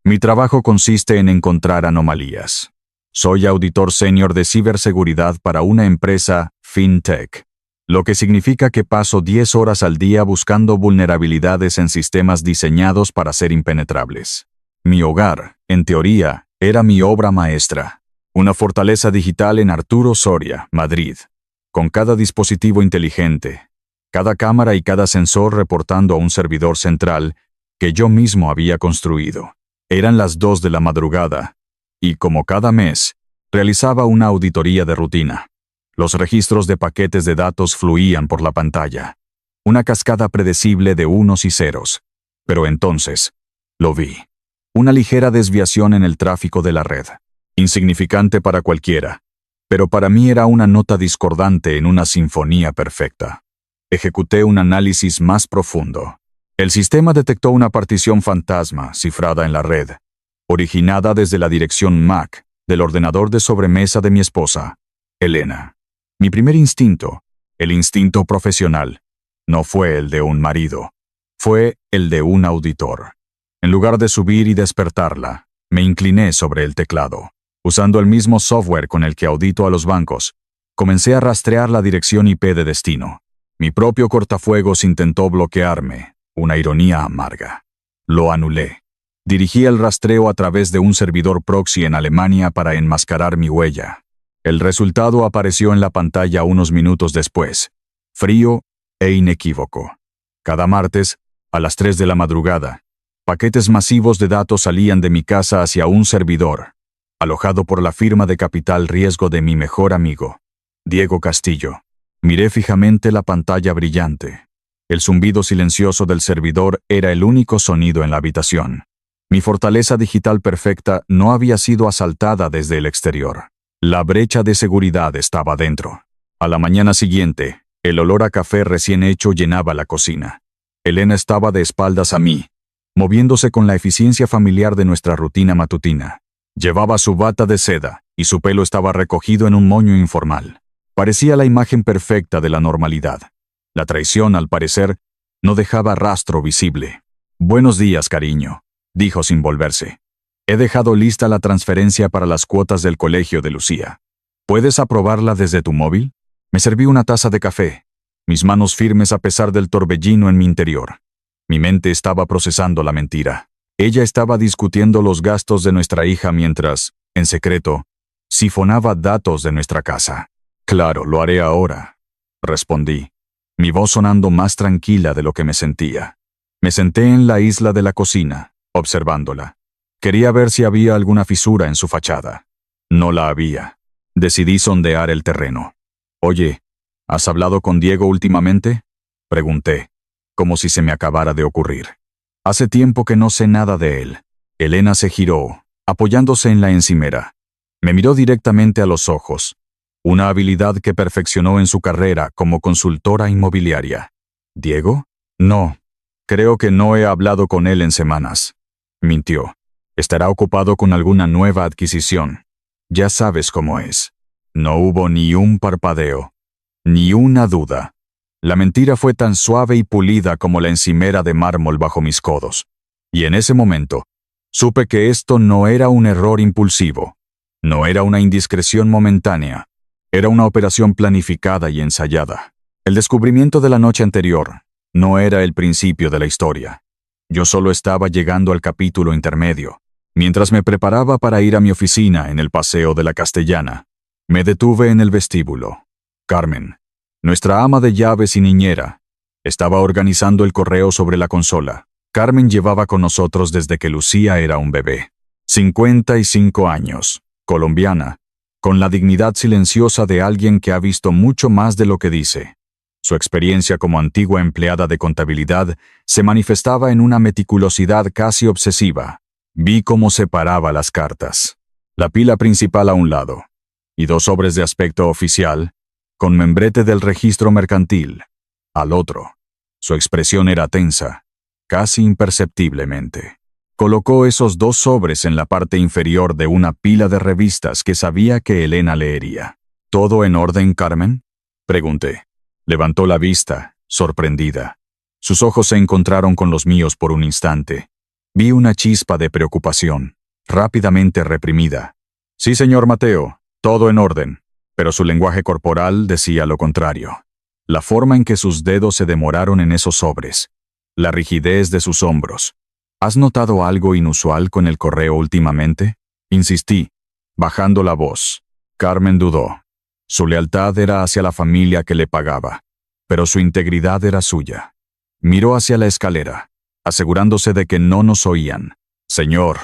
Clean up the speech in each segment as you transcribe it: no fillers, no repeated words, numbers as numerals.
Mi trabajo consiste en encontrar anomalías. Soy auditor senior de ciberseguridad para una empresa fintech, lo que significa que paso 10 horas al día buscando vulnerabilidades en sistemas diseñados para ser impenetrables. Mi hogar, en teoría, era mi obra maestra, una fortaleza digital en Arturo Soria, Madrid, con cada dispositivo inteligente, cada cámara y cada sensor reportando a un servidor central que yo mismo había construido. Eran las 2 de la madrugada, y como cada mes, realizaba una auditoría de rutina. Los registros de paquetes de datos fluían por la pantalla, una cascada predecible de unos y ceros. Pero entonces, lo vi. Una ligera desviación en el tráfico de la red, insignificante para cualquiera, pero para mí era una nota discordante en una sinfonía perfecta. Ejecuté un análisis más profundo. El sistema detectó una partición fantasma cifrada en la red, originada desde la dirección MAC del ordenador de sobremesa de mi esposa, Elena. Mi primer instinto, el instinto profesional, no fue el de un marido, fue el de un auditor. En lugar de subir y despertarla, me incliné sobre el teclado. Usando el mismo software con el que audito a los bancos, comencé a rastrear la dirección IP de destino. Mi propio cortafuegos intentó bloquearme, una ironía amarga. Lo anulé. Dirigí el rastreo a través de un servidor proxy en Alemania para enmascarar mi huella. El resultado apareció en la pantalla unos minutos después, frío e inequívoco. Cada martes, a las 3 de la madrugada, paquetes masivos de datos salían de mi casa hacia un servidor, alojado por la firma de capital riesgo de mi mejor amigo, Diego Castillo. Miré fijamente la pantalla brillante. El zumbido silencioso del servidor era el único sonido en la habitación. Mi fortaleza digital perfecta no había sido asaltada desde el exterior. La brecha de seguridad estaba dentro. A la mañana siguiente, el olor a café recién hecho llenaba la cocina. Elena estaba de espaldas a mí, moviéndose con la eficiencia familiar de nuestra rutina matutina. Llevaba su bata de seda, y su pelo estaba recogido en un moño informal. Parecía la imagen perfecta de la normalidad. La traición, al parecer, no dejaba rastro visible. «Buenos días, cariño», dijo sin volverse. «He dejado lista la transferencia para las cuotas del colegio de Lucía. ¿Puedes aprobarla desde tu móvil?» Me serví una taza de café, mis manos firmes a pesar del torbellino en mi interior. Mi mente estaba procesando la mentira. Ella estaba discutiendo los gastos de nuestra hija mientras, en secreto, sifonaba datos de nuestra casa. «Claro, lo haré ahora», respondí, mi voz sonando más tranquila de lo que me sentía. Me senté en la isla de la cocina, observándola. Quería ver si había alguna fisura en su fachada. No la había. Decidí sondear el terreno. «Oye, ¿has hablado con Diego últimamente?», pregunté, como si se me acabara de ocurrir. «Hace tiempo que no sé nada de él». Elena se giró, apoyándose en la encimera. Me miró directamente a los ojos, una habilidad que perfeccionó en su carrera como consultora inmobiliaria. «¿Diego? No. Creo que no he hablado con él en semanas». Mintió. «Estará ocupado con alguna nueva adquisición. Ya sabes cómo es». No hubo ni un parpadeo, ni una duda. La mentira fue tan suave y pulida como la encimera de mármol bajo mis codos. Y en ese momento, supe que esto no era un error impulsivo, no era una indiscreción momentánea, era una operación planificada y ensayada. El descubrimiento de la noche anterior no era el principio de la historia. Yo solo estaba llegando al capítulo intermedio. Mientras me preparaba para ir a mi oficina en el Paseo de la Castellana, me detuve en el vestíbulo. Carmen, nuestra ama de llaves y niñera, estaba organizando el correo sobre la consola. Carmen llevaba con nosotros desde que Lucía era un bebé. 55 años, colombiana, con la dignidad silenciosa de alguien que ha visto mucho más de lo que dice. Su experiencia como antigua empleada de contabilidad se manifestaba en una meticulosidad casi obsesiva. Vi cómo separaba las cartas. La pila principal a un lado, y 2 sobres de aspecto oficial, con membrete del registro mercantil, al otro. Su expresión era tensa, casi imperceptiblemente. Colocó esos 2 sobres en la parte inferior de una pila de revistas que sabía que Elena leería. «¿Todo en orden, Carmen?», pregunté. Levantó la vista, sorprendida. Sus ojos se encontraron con los míos por un instante, Vi una chispa de preocupación, rápidamente reprimida. Sí, señor Mateo, todo en orden. Pero su lenguaje corporal decía lo contrario. La forma en que sus dedos se demoraron en esos sobres. La rigidez de sus hombros. ¿Has notado algo inusual con el correo últimamente? Insistí, bajando la voz. Carmen dudó. Su lealtad era hacia la familia que le pagaba, pero su integridad era suya. Miró hacia la escalera, asegurándose de que no nos oían. Señor,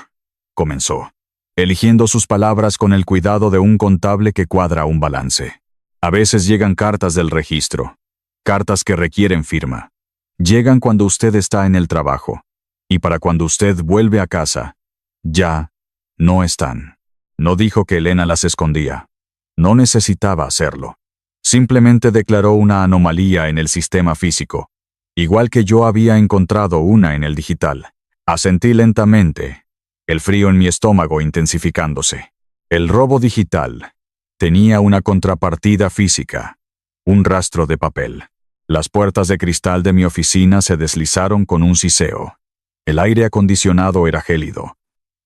comenzó, eligiendo sus palabras con el cuidado de un contable que cuadra un balance. A veces llegan cartas del registro, cartas que requieren firma. Llegan cuando usted está en el trabajo, y para cuando usted vuelve a casa, ya no están. No dijo que Elena las escondía. No necesitaba hacerlo. Simplemente declaró una anomalía en el sistema físico, igual que yo había encontrado una en el digital. Asentí lentamente, el frío en mi estómago intensificándose. El robo digital tenía una contrapartida física, un rastro de papel. Las puertas de cristal de mi oficina se deslizaron con un siseo. El aire acondicionado era gélido,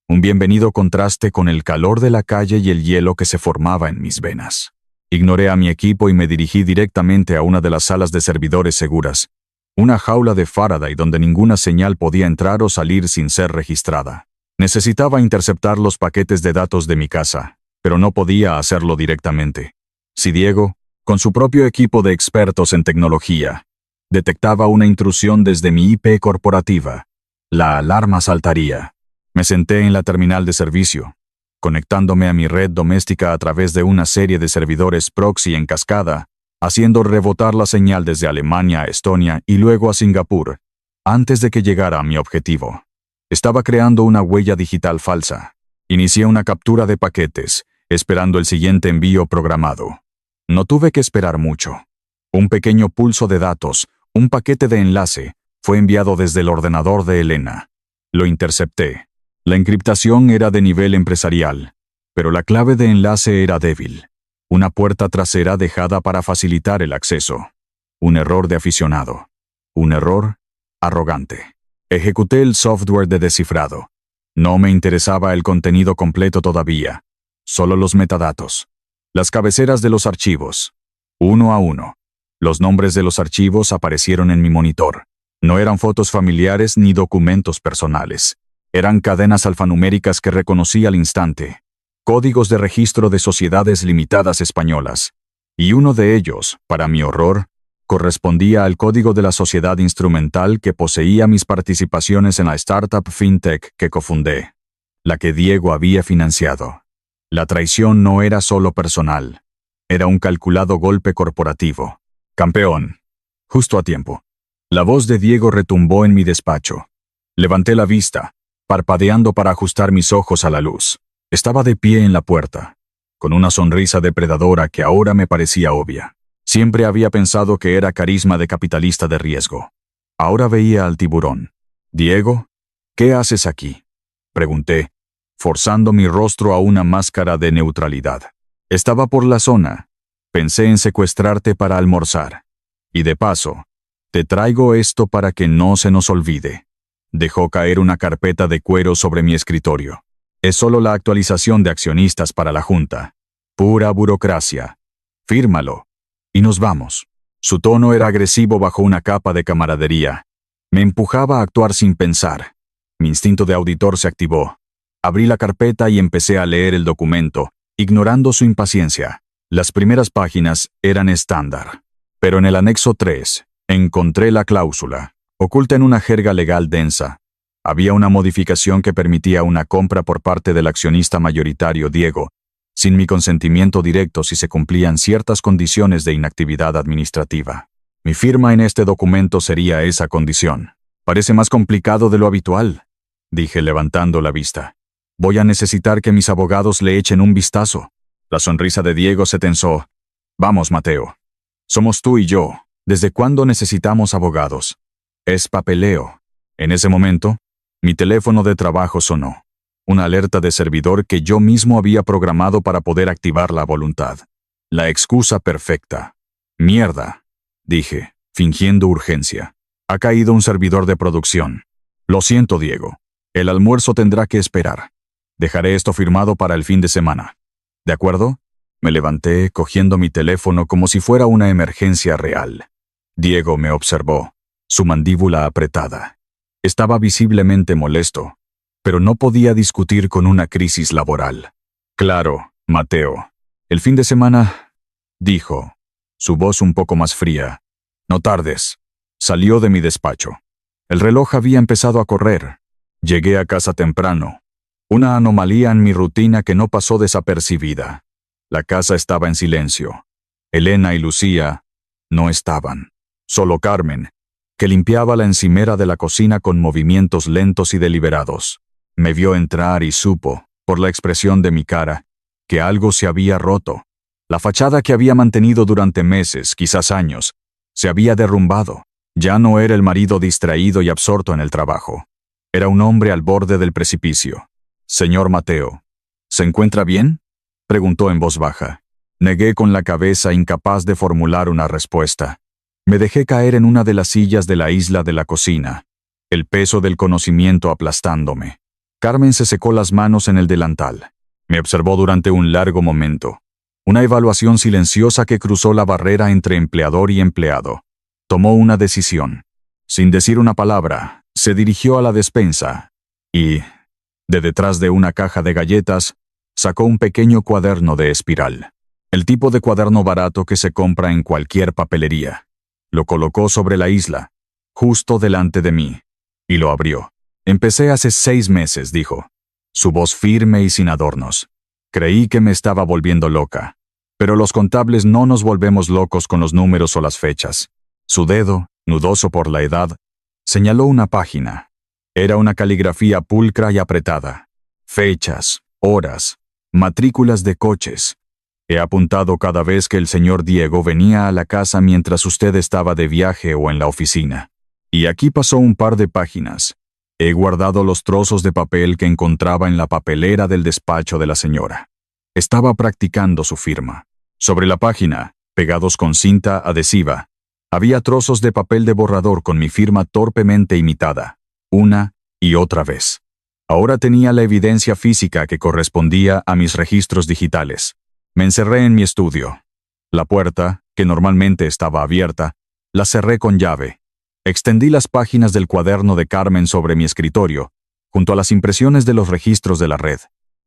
un bienvenido contraste con el calor de la calle y el hielo que se formaba en mis venas. Ignoré a mi equipo y me dirigí directamente a una de las salas de servidores seguras, una jaula de Faraday donde ninguna señal podía entrar o salir sin ser registrada. Necesitaba interceptar los paquetes de datos de mi casa, pero no podía hacerlo directamente. Si Diego, con su propio equipo de expertos en tecnología, detectaba una intrusión desde mi IP corporativa, la alarma saltaría. Me senté en la terminal de servicio, conectándome a mi red doméstica a través de una serie de servidores proxy en cascada, haciendo rebotar la señal desde Alemania a Estonia y luego a Singapur, antes de que llegara a mi objetivo. Estaba creando una huella digital falsa. Inicié una captura de paquetes, esperando el siguiente envío programado. No tuve que esperar mucho. Un pequeño pulso de datos, un paquete de enlace, fue enviado desde el ordenador de Elena. Lo intercepté. La encriptación era de nivel empresarial, pero la clave de enlace era débil. Una puerta trasera dejada para facilitar el acceso. Un error de aficionado. Un error arrogante. Ejecuté el software de descifrado. No me interesaba el contenido completo todavía, solo los metadatos. Las cabeceras de los archivos. Uno a uno. Los nombres de los archivos aparecieron en mi monitor. No eran fotos familiares ni documentos personales. Eran cadenas alfanuméricas que reconocí al instante. Códigos de registro de sociedades limitadas españolas. Y uno de ellos, para mi horror, correspondía al código de la sociedad instrumental que poseía mis participaciones en la startup fintech que cofundé, la que Diego había financiado. La traición no era solo personal, era un calculado golpe corporativo. Campeón. Justo a tiempo. La voz de Diego retumbó en mi despacho. Levanté la vista, parpadeando para ajustar mis ojos a la luz. Estaba de pie en la puerta, con una sonrisa depredadora que ahora me parecía obvia. Siempre había pensado que era carisma de capitalista de riesgo. Ahora veía al tiburón. «Diego, ¿qué haces aquí?», pregunté, forzando mi rostro a una máscara de neutralidad. «Estaba por la zona. Pensé en secuestrarte para almorzar. Y de paso, te traigo esto para que no se nos olvide». Dejó caer una carpeta de cuero sobre mi escritorio. «Es solo la actualización de accionistas para la junta. Pura burocracia. Fírmalo. Y nos vamos». Su tono era agresivo bajo una capa de camaradería. Me empujaba a actuar sin pensar. Mi instinto de auditor se activó. Abrí la carpeta y empecé a leer el documento, ignorando su impaciencia. Las primeras páginas eran estándar. Pero en el anexo 3, encontré la cláusula, oculta en una jerga legal densa. Había una modificación que permitía una compra por parte del accionista mayoritario Diego, sin mi consentimiento directo si se cumplían ciertas condiciones de inactividad administrativa. Mi firma en este documento sería esa condición. «Parece más complicado de lo habitual», dije levantando la vista. «Voy a necesitar que mis abogados le echen un vistazo». La sonrisa de Diego se tensó. «Vamos, Mateo. Somos tú y yo. ¿Desde cuándo necesitamos abogados? Es papeleo». En ese momento, mi teléfono de trabajo sonó. Una alerta de servidor que yo mismo había programado para poder activar la voluntad. La excusa perfecta. «Mierda», dije, fingiendo urgencia. «Ha caído un servidor de producción. Lo siento, Diego. El almuerzo tendrá que esperar. Dejaré esto firmado para el fin de semana. ¿De acuerdo? Me levanté, cogiendo mi teléfono como si fuera una emergencia real. Diego me observó, su mandíbula apretada. Estaba visiblemente molesto, pero no podía discutir con una crisis laboral. Claro, Mateo. El fin de semana, dijo, su voz un poco más fría. No tardes. Salió de mi despacho. El reloj había empezado a correr. Llegué a casa temprano. Una anomalía en mi rutina que no pasó desapercibida. La casa estaba en silencio. Elena y Lucía no estaban. Solo Carmen, que limpiaba la encimera de la cocina con movimientos lentos y deliberados. Me vio entrar y supo, por la expresión de mi cara, que algo se había roto. La fachada que había mantenido durante meses, quizás años, se había derrumbado. Ya no era el marido distraído y absorto en el trabajo. Era un hombre al borde del precipicio. Señor Mateo, ¿se encuentra bien?, preguntó en voz baja. Negué con la cabeza, incapaz de formular una respuesta. Me dejé caer en una de las sillas de la isla de la cocina, el peso del conocimiento aplastándome. Carmen se secó las manos en el delantal. Me observó durante un largo momento. Una evaluación silenciosa que cruzó la barrera entre empleador y empleado. Tomó una decisión. Sin decir una palabra, se dirigió a la despensa y, de detrás de una caja de galletas, sacó un pequeño cuaderno de espiral. El tipo de cuaderno barato que se compra en cualquier papelería. Lo colocó sobre la isla, justo delante de mí, y lo abrió. Empecé hace 6 meses, dijo. Su voz firme y sin adornos. Creí que me estaba volviendo loca. Pero los contables no nos volvemos locos con los números o las fechas. Su dedo, nudoso por la edad, señaló una página. Era una caligrafía pulcra y apretada. Fechas, horas, matrículas de coches. He apuntado cada vez que el señor Diego venía a la casa mientras usted estaba de viaje o en la oficina. Y aquí pasó un par de páginas. He guardado los trozos de papel que encontraba en la papelera del despacho de la señora. Estaba practicando su firma. Sobre la página, pegados con cinta adhesiva, había trozos de papel de borrador con mi firma torpemente imitada, una y otra vez. Ahora tenía la evidencia física que correspondía a mis registros digitales. Me encerré en mi estudio. La puerta, que normalmente estaba abierta, la cerré con llave. Extendí las páginas del cuaderno de Carmen sobre mi escritorio, junto a las impresiones de los registros de la red,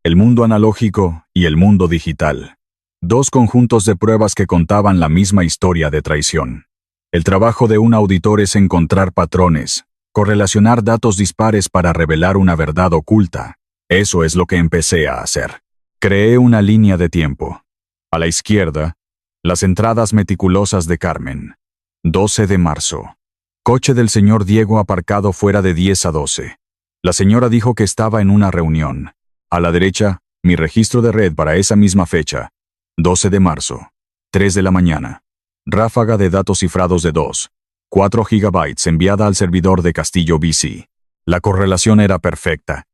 el mundo analógico y el mundo digital. 2 conjuntos de pruebas que contaban la misma historia de traición. El trabajo de un auditor es encontrar patrones, correlacionar datos dispares para revelar una verdad oculta. Eso es lo que empecé a hacer. Creé una línea de tiempo. A la izquierda, las entradas meticulosas de Carmen. 12 de marzo. Coche del señor Diego aparcado fuera de 10 a 12. La señora dijo que estaba en una reunión. A la derecha, mi registro de red para esa misma fecha. 12 de marzo. 3 de la mañana. Ráfaga de datos cifrados de 4 gigabytes enviada al servidor de Castillo BC. La correlación era perfecta.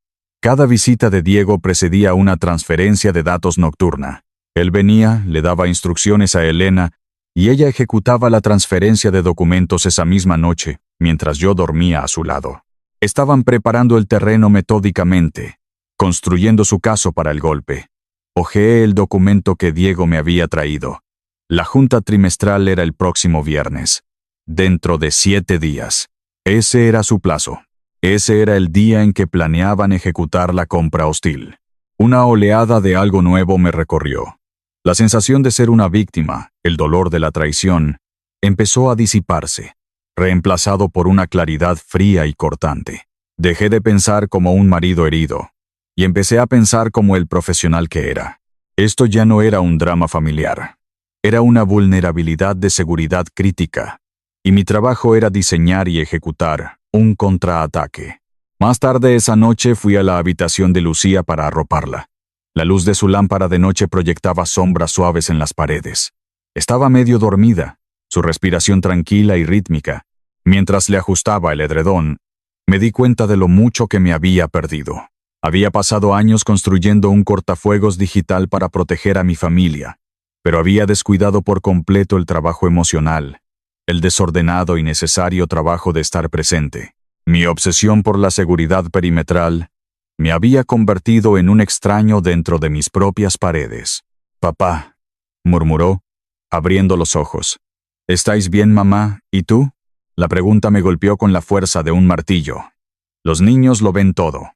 Cada visita de Diego precedía una transferencia de datos nocturna. Él venía, le daba instrucciones a Elena, y ella ejecutaba la transferencia de documentos esa misma noche, mientras yo dormía a su lado. Estaban preparando el terreno metódicamente, construyendo su caso para el golpe. Hojeé el documento que Diego me había traído. La junta trimestral era el próximo viernes. Dentro de 7 días. Ese era su plazo. Ese era el día en que planeaban ejecutar la compra hostil. Una oleada de algo nuevo me recorrió. La sensación de ser una víctima, el dolor de la traición, empezó a disiparse, reemplazado por una claridad fría y cortante. Dejé de pensar como un marido herido, y empecé a pensar como el profesional que era. Esto ya no era un drama familiar. Era una vulnerabilidad de seguridad crítica, y mi trabajo era diseñar y ejecutar un contraataque. Más tarde esa noche fui a la habitación de Lucía para arroparla. La luz de su lámpara de noche proyectaba sombras suaves en las paredes. Estaba medio dormida, su respiración tranquila y rítmica. Mientras le ajustaba el edredón, me di cuenta de lo mucho que me había perdido. Había pasado años construyendo un cortafuegos digital para proteger a mi familia, pero había descuidado por completo el trabajo emocional, el desordenado y necesario trabajo de estar presente. Mi obsesión por la seguridad perimetral me había convertido en un extraño dentro de mis propias paredes. «Papá», murmuró, abriendo los ojos. «¿Estáis bien, mamá? ¿Y tú?» La pregunta me golpeó con la fuerza de un martillo. Los niños lo ven todo.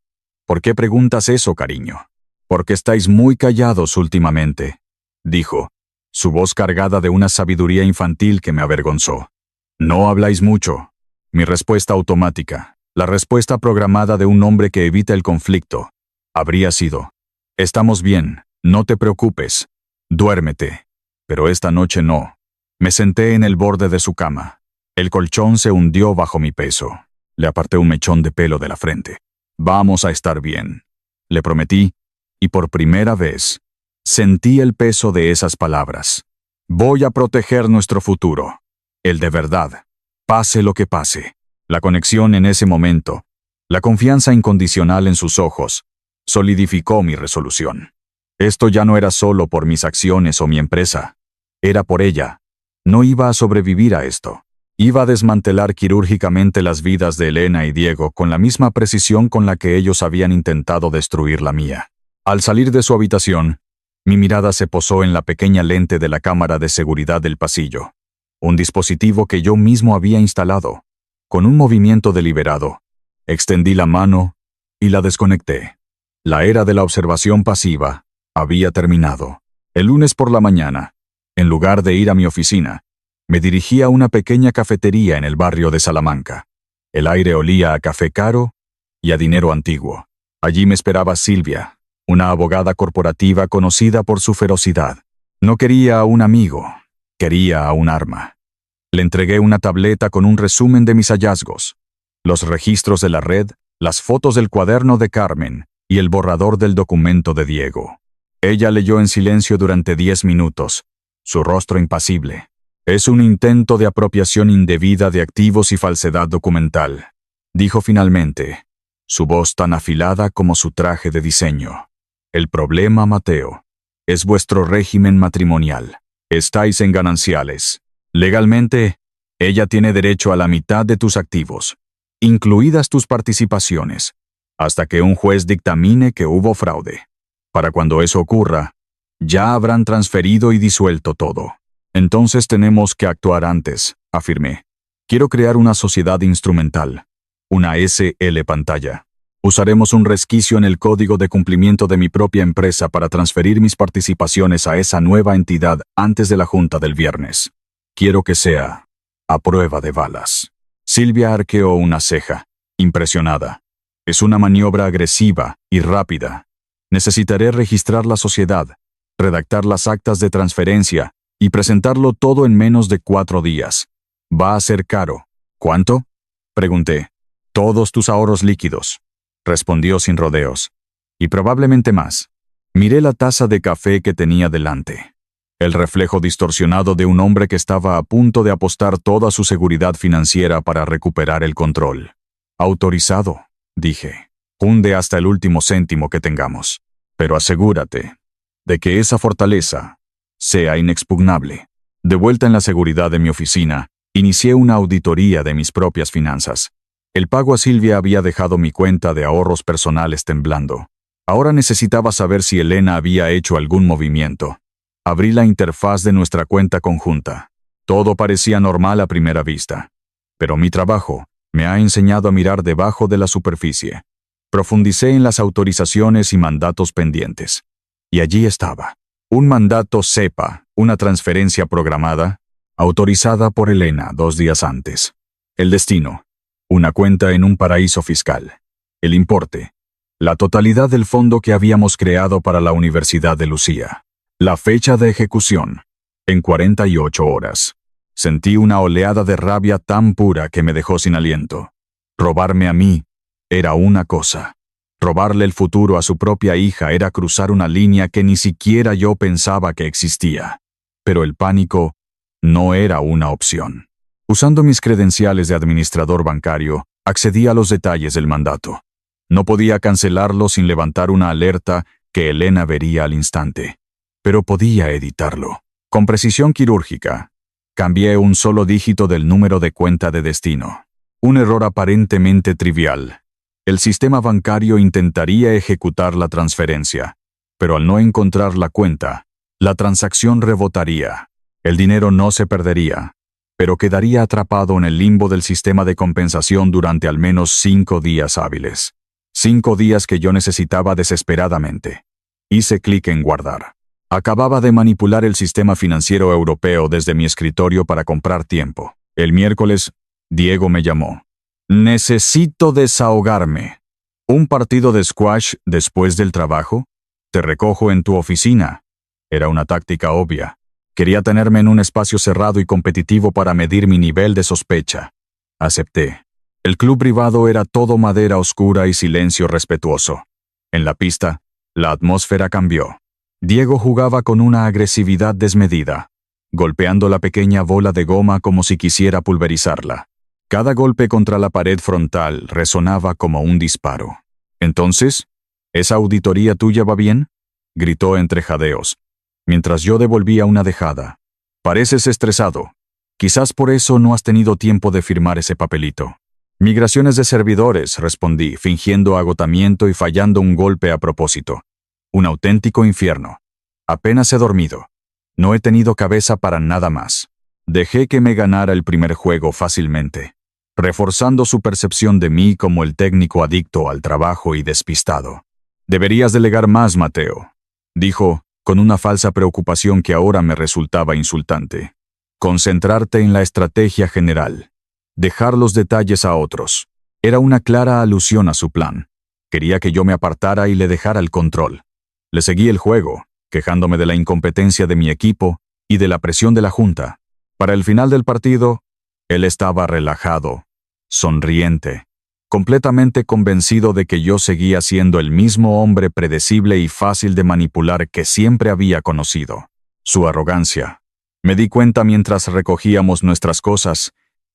«¿Por qué preguntas eso, cariño?» «Porque estáis muy callados últimamente», dijo, su voz cargada de una sabiduría infantil que me avergonzó. «No habláis mucho». Mi respuesta automática, la respuesta programada de un hombre que evita el conflicto, habría sido: «Estamos bien, no te preocupes, duérmete». Pero esta noche no. Me senté en el borde de su cama. El colchón se hundió bajo mi peso. Le aparté un mechón de pelo de la frente. «Vamos a estar bien», le prometí, y por primera vez sentí el peso de esas palabras. «Voy a proteger nuestro futuro, el de verdad, pase lo que pase». La conexión en ese momento, la confianza incondicional en sus ojos, solidificó mi resolución. Esto ya no era solo por mis acciones o mi empresa, era por ella. No iba a sobrevivir a esto. Iba a desmantelar quirúrgicamente las vidas de Elena y Diego con la misma precisión con la que ellos habían intentado destruir la mía. Al salir de su habitación, mi mirada se posó en la pequeña lente de la cámara de seguridad del pasillo, un dispositivo que yo mismo había instalado. Con un movimiento deliberado, extendí la mano y la desconecté. La era de la observación pasiva había terminado. El lunes por la mañana, en lugar de ir a mi oficina, me dirigí a una pequeña cafetería en el barrio de Salamanca. El aire olía a café caro y a dinero antiguo. Allí me esperaba Silvia, una abogada corporativa conocida por su ferocidad. No quería a un amigo, quería a un arma. Le entregué una tableta con un resumen de mis hallazgos, los registros de la red, las fotos del cuaderno de Carmen y el borrador del documento de Diego. Ella leyó en silencio durante 10 minutos, su rostro impasible. «Es un intento de apropiación indebida de activos y falsedad documental», dijo finalmente, su voz tan afilada como su traje de diseño. «El problema, Mateo, es vuestro régimen matrimonial. Estáis en gananciales. Legalmente, ella tiene derecho a la mitad de tus activos, incluidas tus participaciones, hasta que un juez dictamine que hubo fraude. Para cuando eso ocurra, ya habrán transferido y disuelto todo. Entonces tenemos que actuar antes», afirmé. «Quiero crear una sociedad instrumental, una SL pantalla. Usaremos un resquicio en el código de cumplimiento de mi propia empresa para transferir mis participaciones a esa nueva entidad antes de la junta del viernes. Quiero que sea a prueba de balas». Silvia arqueó una ceja, impresionada. «Es una maniobra agresiva y rápida. Necesitaré registrar la sociedad, redactar las actas de transferencia y presentarlo todo en menos de 4 días. Va a ser caro». «¿Cuánto?», pregunté. «Todos tus ahorros líquidos», respondió sin rodeos. «Y probablemente más». Miré la taza de café que tenía delante. El reflejo distorsionado de un hombre que estaba a punto de apostar toda su seguridad financiera para recuperar el control. «Autorizado», dije. «Hunde hasta el último céntimo que tengamos. Pero asegúrate de que esa fortaleza sea inexpugnable». De vuelta en la seguridad de mi oficina, inicié una auditoría de mis propias finanzas. El pago a Silvia había dejado mi cuenta de ahorros personales temblando. Ahora necesitaba saber si Elena había hecho algún movimiento. Abrí la interfaz de nuestra cuenta conjunta. Todo parecía normal a primera vista. Pero mi trabajo me ha enseñado a mirar debajo de la superficie. Profundicé en las autorizaciones y mandatos pendientes. Y allí estaba. Un mandato SEPA, una transferencia programada, autorizada por Elena 2 días antes. El destino, una cuenta en un paraíso fiscal. El importe, la totalidad del fondo que habíamos creado para la Universidad de Lucía. La fecha de ejecución, en 48 horas. Sentí una oleada de rabia tan pura que me dejó sin aliento. Robarme a mí era una cosa. Robarle el futuro a su propia hija era cruzar una línea que ni siquiera yo pensaba que existía. Pero el pánico no era una opción. Usando mis credenciales de administrador bancario, accedí a los detalles del mandato. No podía cancelarlo sin levantar una alerta que Elena vería al instante. Pero podía editarlo. Con precisión quirúrgica, cambié un solo dígito del número de cuenta de destino. Un error aparentemente trivial. El sistema bancario intentaría ejecutar la transferencia, pero al no encontrar la cuenta, la transacción rebotaría. El dinero no se perdería, pero quedaría atrapado en el limbo del sistema de compensación durante al menos 5 días hábiles. 5 días que yo necesitaba desesperadamente. Hice clic en guardar. Acababa de manipular el sistema financiero europeo desde mi escritorio para comprar tiempo. El miércoles, Diego me llamó. Necesito desahogarme. ¿Un partido de squash después del trabajo? Te recojo en tu oficina. Era una táctica obvia. Quería tenerme en un espacio cerrado y competitivo para medir mi nivel de sospecha. Acepté. El club privado era todo madera oscura y silencio respetuoso. En la pista, la atmósfera cambió. Diego jugaba con una agresividad desmedida, golpeando la pequeña bola de goma como si quisiera pulverizarla. Cada golpe contra la pared frontal resonaba como un disparo. «Entonces, ¿esa auditoría tuya va bien?», gritó entre jadeos, mientras yo devolvía una dejada. «Pareces estresado. Quizás por eso no has tenido tiempo de firmar ese papelito». «Migraciones de servidores», respondí, fingiendo agotamiento y fallando un golpe a propósito. Un auténtico infierno. Apenas he dormido. No he tenido cabeza para nada más. Dejé que me ganara el primer juego fácilmente, reforzando su percepción de mí como el técnico adicto al trabajo y despistado. «Deberías delegar más, Mateo», dijo, con una falsa preocupación que ahora me resultaba insultante. «Concentrarte en la estrategia general. Dejar los detalles a otros». Era una clara alusión a su plan. Quería que yo me apartara y le dejara el control. Le seguí el juego, quejándome de la incompetencia de mi equipo y de la presión de la junta. Para el final del partido, él estaba relajado, sonriente, completamente convencido de que yo seguía siendo el mismo hombre predecible y fácil de manipular que siempre había conocido. Su arrogancia, me di cuenta mientras recogíamos nuestras cosas,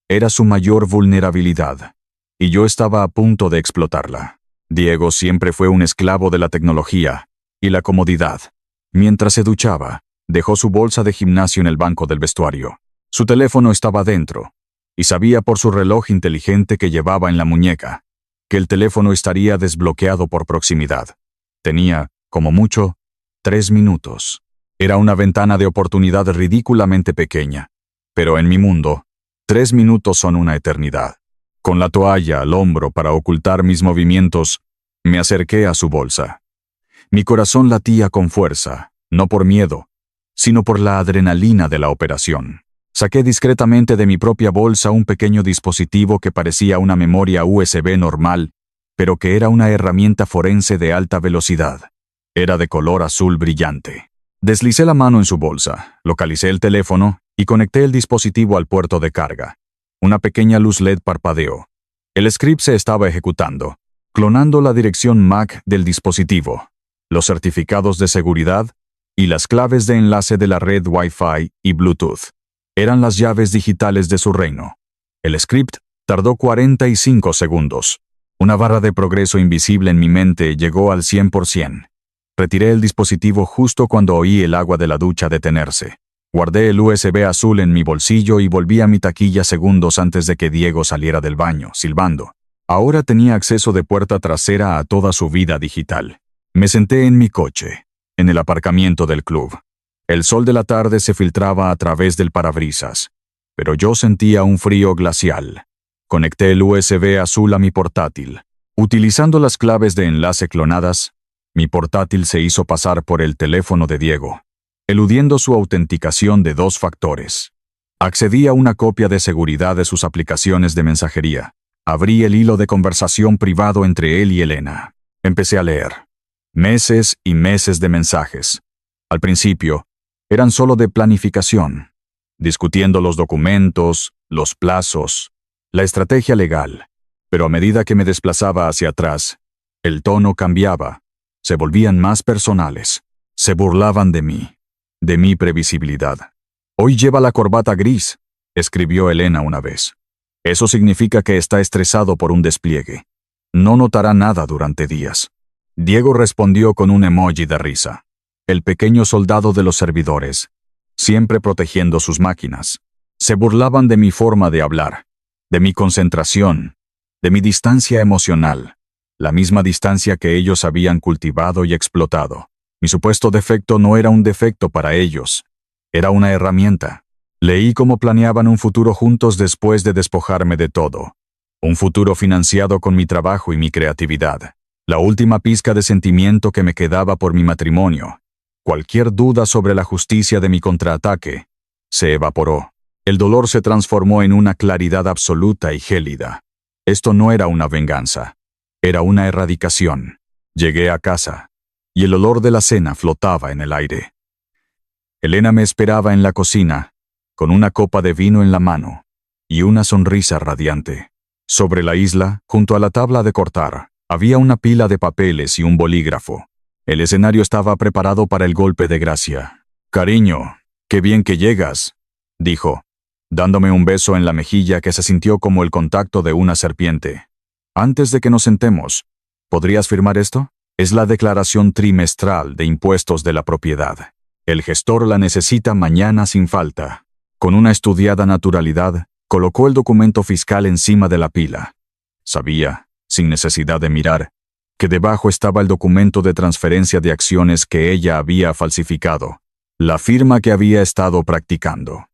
era su mayor vulnerabilidad, y yo estaba a punto de explotarla. Diego siempre fue un esclavo de la tecnología y la comodidad. Mientras se duchaba, dejó su bolsa de gimnasio en el banco del vestuario. Su teléfono estaba dentro, y sabía por su reloj inteligente que llevaba en la muñeca, que el teléfono estaría desbloqueado por proximidad. Tenía, como mucho, 3 minutos. Era una ventana de oportunidad ridículamente pequeña, pero en mi mundo, 3 minutos son una eternidad. Con la toalla al hombro para ocultar mis movimientos, me acerqué a su bolsa. Mi corazón latía con fuerza, no por miedo, sino por la adrenalina de la operación. Saqué discretamente de mi propia bolsa un pequeño dispositivo que parecía una memoria USB normal, pero que era una herramienta forense de alta velocidad. Era de color azul brillante. Deslicé la mano en su bolsa, localicé el teléfono y conecté el dispositivo al puerto de carga. Una pequeña luz LED parpadeó. El script se estaba ejecutando, clonando la dirección MAC del dispositivo, los certificados de seguridad y las claves de enlace de la red Wi-Fi y Bluetooth. Eran las llaves digitales de su reino. El script tardó 45 segundos. Una barra de progreso invisible en mi mente llegó al 100%. Retiré el dispositivo justo cuando oí el agua de la ducha detenerse. Guardé el USB azul en mi bolsillo y volví a mi taquilla segundos antes de que Diego saliera del baño, silbando. Ahora tenía acceso de puerta trasera a toda su vida digital. Me senté en mi coche, en el aparcamiento del club. El sol de la tarde se filtraba a través del parabrisas, pero yo sentía un frío glacial. Conecté el USB azul a mi portátil. Utilizando las claves de enlace clonadas, mi portátil se hizo pasar por el teléfono de Diego, eludiendo su autenticación de 2 factores. Accedí a una copia de seguridad de sus aplicaciones de mensajería. Abrí el hilo de conversación privado entre él y Elena. Empecé a leer. Meses y meses de mensajes. Al principio, eran solo de planificación, discutiendo los documentos, los plazos, la estrategia legal. Pero a medida que me desplazaba hacia atrás, el tono cambiaba. Se volvían más personales. Se burlaban de mi previsibilidad. «Hoy lleva la corbata gris», escribió Elena una vez. «Eso significa que está estresado por un despliegue. No notará nada durante días». Diego respondió con un emoji de risa. El pequeño soldado de los servidores, siempre protegiendo sus máquinas. Se burlaban de mi forma de hablar. de mi concentración, de mi distancia emocional, la misma distancia que ellos habían cultivado y explotado. Mi supuesto defecto no era un defecto para ellos, era una herramienta. Leí cómo planeaban un futuro juntos después de despojarme de todo. Un futuro financiado con mi trabajo y mi creatividad. La última pizca de sentimiento que me quedaba por mi matrimonio. Cualquier duda sobre la justicia de mi contraataque se evaporó. El dolor se transformó en una claridad absoluta y gélida. Esto no era una venganza, era una erradicación. Llegué a casa, y el olor de la cena flotaba en el aire. Elena me esperaba en la cocina, con una copa de vino en la mano, y una sonrisa radiante. Sobre la isla, junto a la tabla de cortar, había una pila de papeles y un bolígrafo. El escenario estaba preparado para el golpe de gracia. «Cariño, qué bien que llegas», dijo, dándome un beso en la mejilla que se sintió como el contacto de una serpiente. «Antes de que nos sentemos, ¿podrías firmar esto? Es la declaración trimestral de impuestos de la propiedad. El gestor la necesita mañana sin falta». Con una estudiada naturalidad, colocó el documento fiscal encima de la pila. Sabía, sin necesidad de mirar, que debajo estaba el documento de transferencia de acciones que ella había falsificado, la firma que había estado practicando.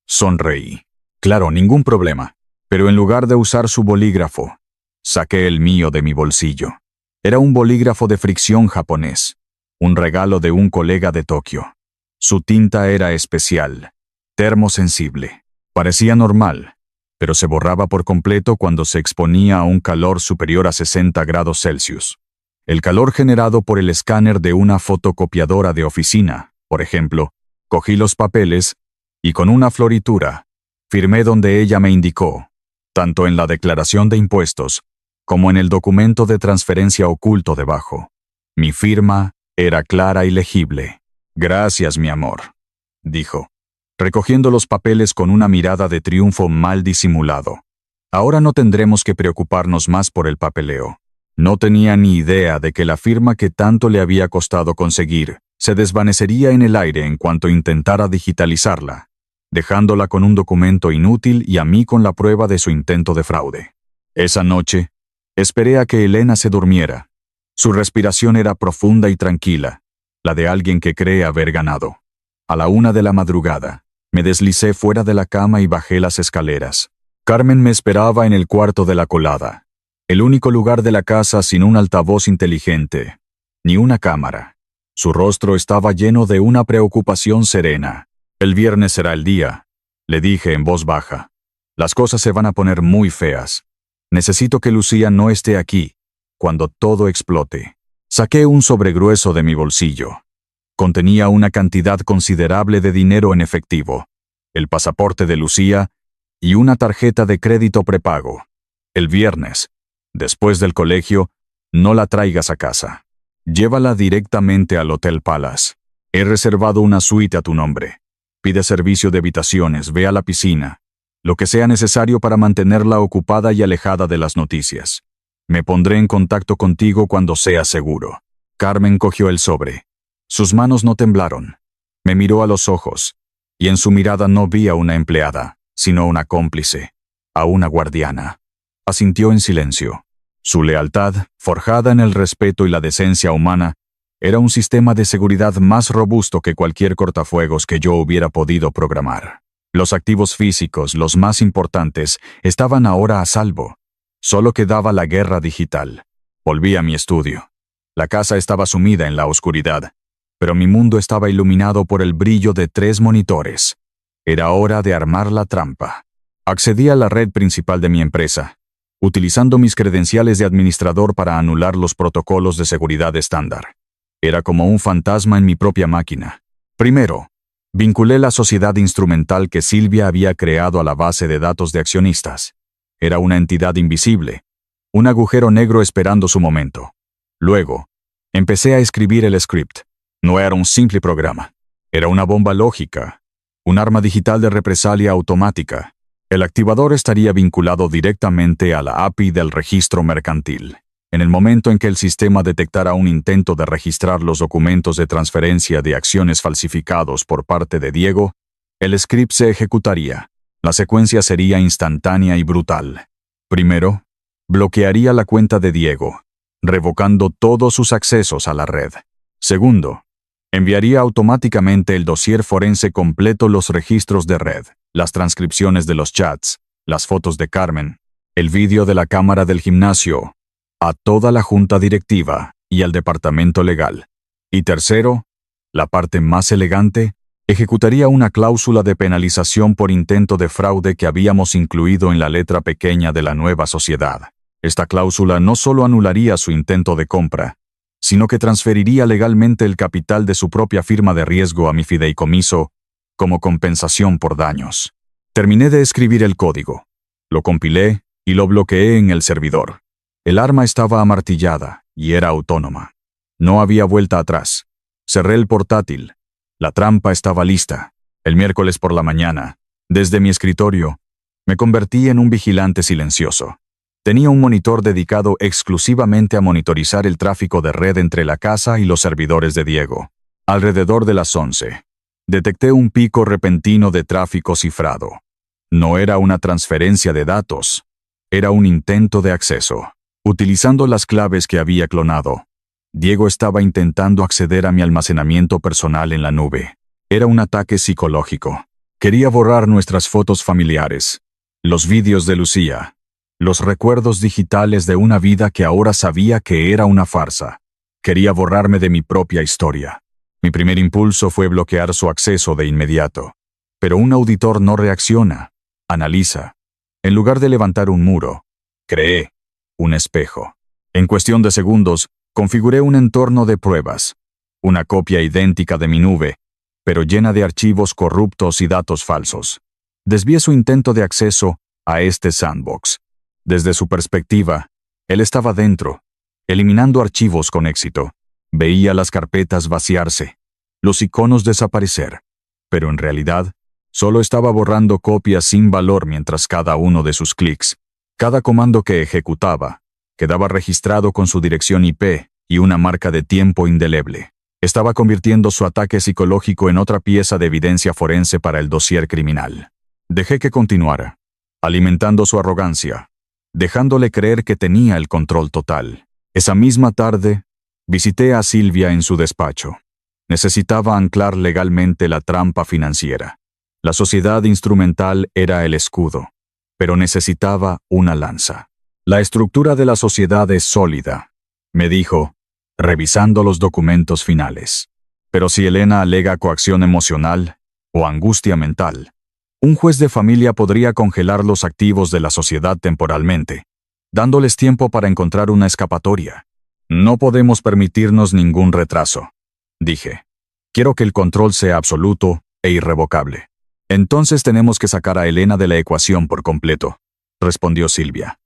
Sonreí. Claro, ningún problema. Pero en lugar de usar su bolígrafo, saqué el mío de mi bolsillo. Era un bolígrafo de fricción japonés, un regalo de un colega de Tokio. Su tinta era especial, termosensible. Parecía normal, pero se borraba por completo cuando se exponía a un calor superior a 60 grados Celsius. El calor generado por el escáner de una fotocopiadora de oficina, por ejemplo, cogí los papeles y con una floritura, firmé donde ella me indicó, tanto en la declaración de impuestos como en el documento de transferencia oculto debajo. Mi firma era clara y legible. «Gracias, mi amor», dijo, recogiendo los papeles con una mirada de triunfo mal disimulado. Ahora no tendremos que preocuparnos más por el papeleo. No tenía ni idea de que la firma que tanto le había costado conseguir se desvanecería en el aire en cuanto intentara digitalizarla, dejándola con un documento inútil y a mí con la prueba de su intento de fraude. Esa noche, esperé a que Elena se durmiera. Su respiración era profunda y tranquila, la de alguien que cree haber ganado. A la 1 de la madrugada, me deslicé fuera de la cama y bajé las escaleras. Carmen me esperaba en el cuarto de la colada, el único lugar de la casa sin un altavoz inteligente, ni una cámara. Su rostro estaba lleno de una preocupación serena. «El viernes será el día», le dije en voz baja. «Las cosas se van a poner muy feas. Necesito que Lucía no esté aquí, cuando todo explote». Saqué un sobregrueso de mi bolsillo. Contenía una cantidad considerable de dinero en efectivo, el pasaporte de Lucía y una tarjeta de crédito prepago. «El viernes, después del colegio, no la traigas a casa. Llévala directamente al Hotel Palace. He reservado una suite a tu nombre. Pide servicio de habitaciones, ve a la piscina, lo que sea necesario para mantenerla ocupada y alejada de las noticias. Me pondré en contacto contigo cuando sea seguro». Carmen cogió el sobre. Sus manos no temblaron. Me miró a los ojos, y en su mirada no vi a una empleada, sino una cómplice, a una guardiana. Asintió en silencio. Su lealtad, forjada en el respeto y la decencia humana, era un sistema de seguridad más robusto que cualquier cortafuegos que yo hubiera podido programar. Los activos físicos, los más importantes, estaban ahora a salvo. Solo quedaba la guerra digital. Volví a mi estudio. La casa estaba sumida en la oscuridad, pero mi mundo estaba iluminado por el brillo de 3 monitores. Era hora de armar la trampa. Accedí a la red principal de mi empresa, utilizando mis credenciales de administrador para anular los protocolos de seguridad estándar. Era como un fantasma en mi propia máquina. Primero, vinculé la sociedad instrumental que Silvia había creado a la base de datos de accionistas. Era una entidad invisible, un agujero negro esperando su momento. Luego, empecé a escribir el script. No era un simple programa. Era una bomba lógica, un arma digital de represalia automática. El activador estaría vinculado directamente a la API del registro mercantil. En el momento en que el sistema detectara un intento de registrar los documentos de transferencia de acciones falsificados por parte de Diego, el script se ejecutaría. La secuencia sería instantánea y brutal. Primero, bloquearía la cuenta de Diego, revocando todos sus accesos a la red. Segundo, enviaría automáticamente el dossier forense completo, los registros de red, las transcripciones de los chats, las fotos de Carmen, el vídeo de la cámara del gimnasio, a toda la junta directiva y al departamento legal. Y tercero, la parte más elegante, ejecutaría una cláusula de penalización por intento de fraude que habíamos incluido en la letra pequeña de la nueva sociedad. Esta cláusula no solo anularía su intento de compra, sino que transferiría legalmente el capital de su propia firma de riesgo a mi fideicomiso como compensación por daños. Terminé de escribir el código, lo compilé y lo bloqueé en el servidor. El arma estaba amartillada y era autónoma. No había vuelta atrás. Cerré el portátil. La trampa estaba lista. El miércoles por la mañana, desde mi escritorio, me convertí en un vigilante silencioso. Tenía un monitor dedicado exclusivamente a monitorizar el tráfico de red entre la casa y los servidores de Diego. Alrededor de las 11, detecté un pico repentino de tráfico cifrado. No era una transferencia de datos, era un intento de acceso. Utilizando las claves que había clonado, Diego estaba intentando acceder a mi almacenamiento personal en la nube. Era un ataque psicológico. Quería borrar nuestras fotos familiares, los vídeos de Lucía, los recuerdos digitales de una vida que ahora sabía que era una farsa. Quería borrarme de mi propia historia. Mi primer impulso fue bloquear su acceso de inmediato. Pero un auditor no reacciona, analiza. En lugar de levantar un muro, creé un espejo. En cuestión de segundos, configuré un entorno de pruebas, una copia idéntica de mi nube, pero llena de archivos corruptos y datos falsos. Desvié su intento de acceso a este sandbox. Desde su perspectiva, él estaba dentro, eliminando archivos con éxito. Veía las carpetas vaciarse, los iconos desaparecer, pero en realidad, solo estaba borrando copias sin valor mientras cada uno de sus clics, cada comando que ejecutaba, quedaba registrado con su dirección IP y una marca de tiempo indeleble. Estaba convirtiendo su ataque psicológico en otra pieza de evidencia forense para el dossier criminal. Dejé que continuara, alimentando su arrogancia, dejándole creer que tenía el control total. Esa misma tarde, visité a Silvia en su despacho. Necesitaba anclar legalmente la trampa financiera. La sociedad instrumental era el escudo, pero necesitaba una lanza. La estructura de la sociedad es sólida, me dijo, revisando los documentos finales. Pero si Elena alega coacción emocional o angustia mental, un juez de familia podría congelar los activos de la sociedad temporalmente, dándoles tiempo para encontrar una escapatoria. No podemos permitirnos ningún retraso, dije. Quiero que el control sea absoluto e irrevocable. Entonces tenemos que sacar a Elena de la ecuación por completo, respondió Silvia.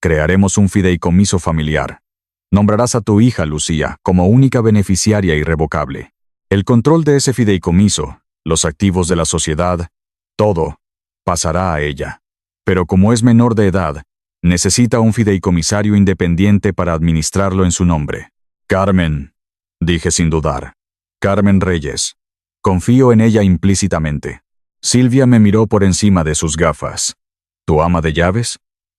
Crearemos un fideicomiso familiar. Nombrarás a tu hija, Lucía, como única beneficiaria irrevocable. El control de ese fideicomiso, los activos de la sociedad, todo, pasará a ella. Pero como es menor de edad, necesita un fideicomisario independiente para administrarlo en su nombre. Carmen, dije sin dudar. Carmen Reyes. Confío en ella implícitamente. Silvia me miró por encima de sus gafas. ¿Tu ama de llaves?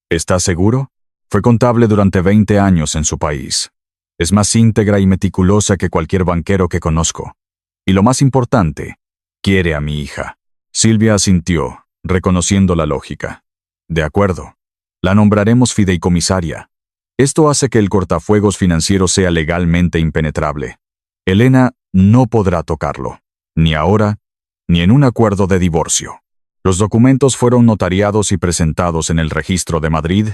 ¿Estás seguro? Fue contable durante 20 años en su país. Es más íntegra y meticulosa que cualquier banquero que conozco. Y lo más importante, quiere a mi hija. Silvia asintió, reconociendo la lógica. De acuerdo. La nombraremos fideicomisaria. Esto hace que el cortafuegos financiero sea legalmente impenetrable. Elena no podrá tocarlo, ni ahora, ni en un acuerdo de divorcio. Los documentos fueron notariados y presentados en el registro de Madrid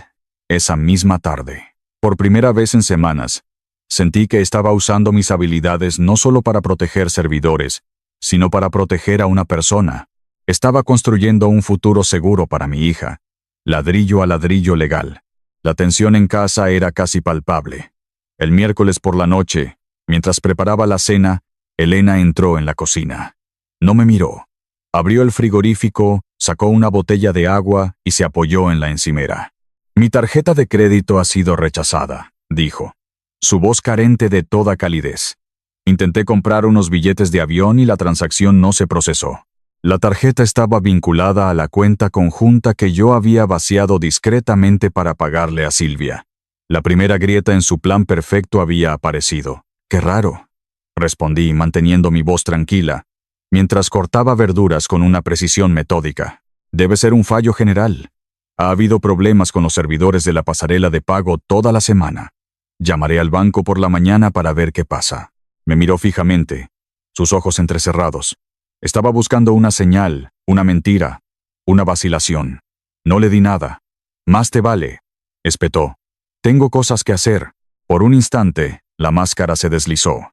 esa misma tarde. Por primera vez en semanas, sentí que estaba usando mis habilidades no solo para proteger servidores, sino para proteger a una persona. Estaba construyendo un futuro seguro para mi hija, ladrillo a ladrillo legal. La tensión en casa era casi palpable. El miércoles por la noche, mientras preparaba la cena, Elena entró en la cocina. No me miró. Abrió el frigorífico, sacó una botella de agua y se apoyó en la encimera. Mi tarjeta de crédito ha sido rechazada, dijo. Su voz carente de toda calidez. Intenté comprar unos billetes de avión y la transacción no se procesó. La tarjeta estaba vinculada a la cuenta conjunta que yo había vaciado discretamente para pagarle a Silvia. La primera grieta en su plan perfecto había aparecido. «Qué raro», respondí, manteniendo mi voz tranquila, mientras cortaba verduras con una precisión metódica. «Debe ser un fallo general. Ha habido problemas con los servidores de la pasarela de pago toda la semana. Llamaré al banco por la mañana para ver qué pasa». Me miró fijamente, sus ojos entrecerrados. Estaba buscando una señal, una mentira, una vacilación. No le di nada. «Más te vale», espetó. «Tengo cosas que hacer». Por un instante, la máscara se deslizó.